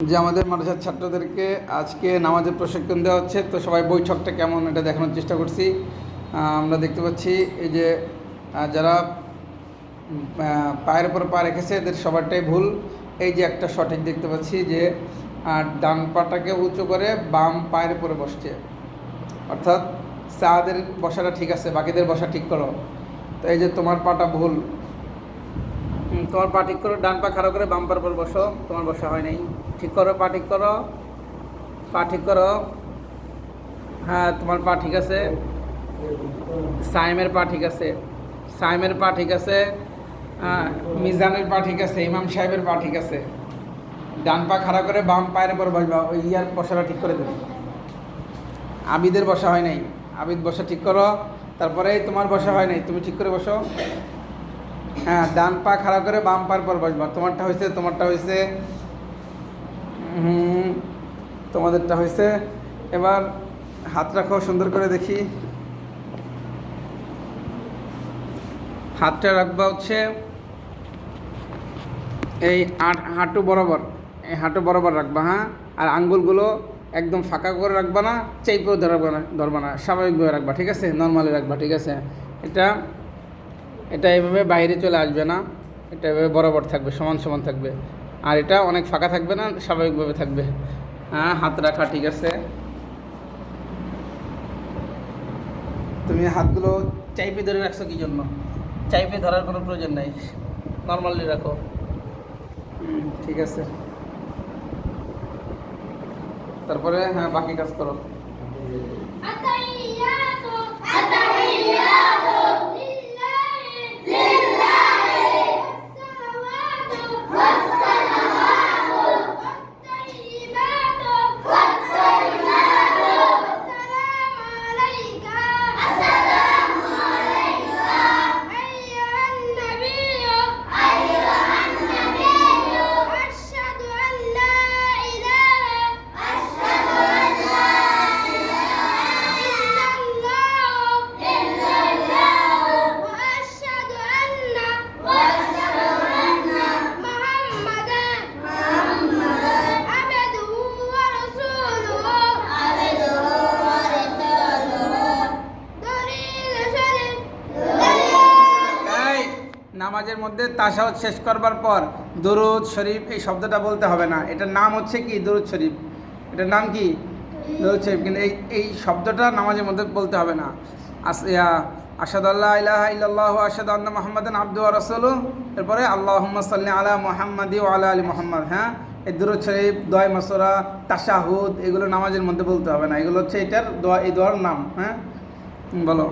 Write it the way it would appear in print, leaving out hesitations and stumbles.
যে আমাদের মাদ্রাসার ছাত্রদেরকে আজকে নামাজের প্রশিক্ষণ দেওয়া হচ্ছে, তো সবাই বৈঠকটা কেমন এটা দেখানোর চেষ্টা করছি। আমরা দেখতে পাচ্ছি এই যে যারা পায়ের উপর পা রেখেছে এদের সবারটাই ভুল। এই যে একটা সঠিক দেখতে পাচ্ছি যে ডান পাটাকে উঁচু করে বাম পায়ের উপরে বসছে, অর্থাৎ সাদের বসাটা ঠিক আছে, বাকিদের বসা ঠিক করো। তো এই যে তোমার পাটা ভুল, তোমার পা ঠিক করো, ডান পা খাড়া করে বাম পার উপর বসো, তোমার বসা হয় নাই, ঠিক করো, পা ঠিক করো, পা ঠিক করো। হ্যাঁ, তোমার পা ঠিক আছে, সাইমের পা ঠিক আছে, সাইমের পা ঠিক আছে, মিজানের পা ঠিক আছে, ইমাম সাহেবের পা ঠিক আছে। ডান পা খাড়া করে বাম পায়ের উপর বসবা, ওই ইয়ার বসাটা ঠিক করে দেবে। আবিদের বসা হয় নাই, আবিদ বসা ঠিক করো। তারপরে তোমার বসা হয় নাই, তুমি ঠিক করে বসো। হ্যাঁ, ডান পা খাড়া করে বাম পার পর বসবা, তোমারটা হয়েছে, তোমারটা হয়েছে, তোমাদেরটা হয়েছে। এবার হাত রাখো সুন্দর করে দেখি। হাতটা রাখবা হচ্ছে এই হাঁটু বরাবর, এই হাঁটু বরাবর রাখবা। হ্যাঁ, আর আঙ্গুলগুলো একদম ফাঁকা করে রাখবা না, চেপেও ধরবা না, স্বাভাবিকভাবে রাখবা, ঠিক আছে, নর্মালি রাখবা, ঠিক আছে। এটা এটা এভাবে বাইরে চলে আসবে না, এটা এভাবে বরাবর থাকবে, সমান সমান থাকবে। আর এটা অনেক ফাঁকা থাকবে না, স্বাভাবিকভাবে থাকবে। হ্যাঁ, হাত রাখা ঠিক আছে। তুমি হাতগুলো চাইপে ধরে রাখছো কি জন্য? চাইপে ধরার কোনো প্রয়োজন নাই, নর্মালি রাখো। ঠিক আছে, তারপরে হ্যাঁ বাকি কাজ করো। নামাজের মধ্যে তাশাহুদ শেষ করবার পর দুরূদ শরীফ এই শব্দটা বলতে হবে না। এটার নাম হচ্ছে কি? দুরূদ শরীফ। এটার নাম কি? দুরূদ শরীফ। কিন্তু এই শব্দটা নামাজের মধ্যে বলতে হবে না। আশহাদু আল্লা ইলাহা ইল্লাল্লাহু ওয়া আশহাদু আন্না মুহাম্মাদান আবদুহু ওয়া রাসূলুহু, এরপরে আল্লাহুম্মা সাল্লি আলা মুহাম্মাদি ওয়া আলা আলি মুহাম্মাদ। হ্যাঁ, এই দুরূদ শরীফ, দোয়া মাসুরা, তাশাহুদ এগুলো নামাজের মধ্যে বলতে হবে না। এগুলো হচ্ছে এটার দোয়া, এই দোয়ার নাম। হ্যাঁ, বলো।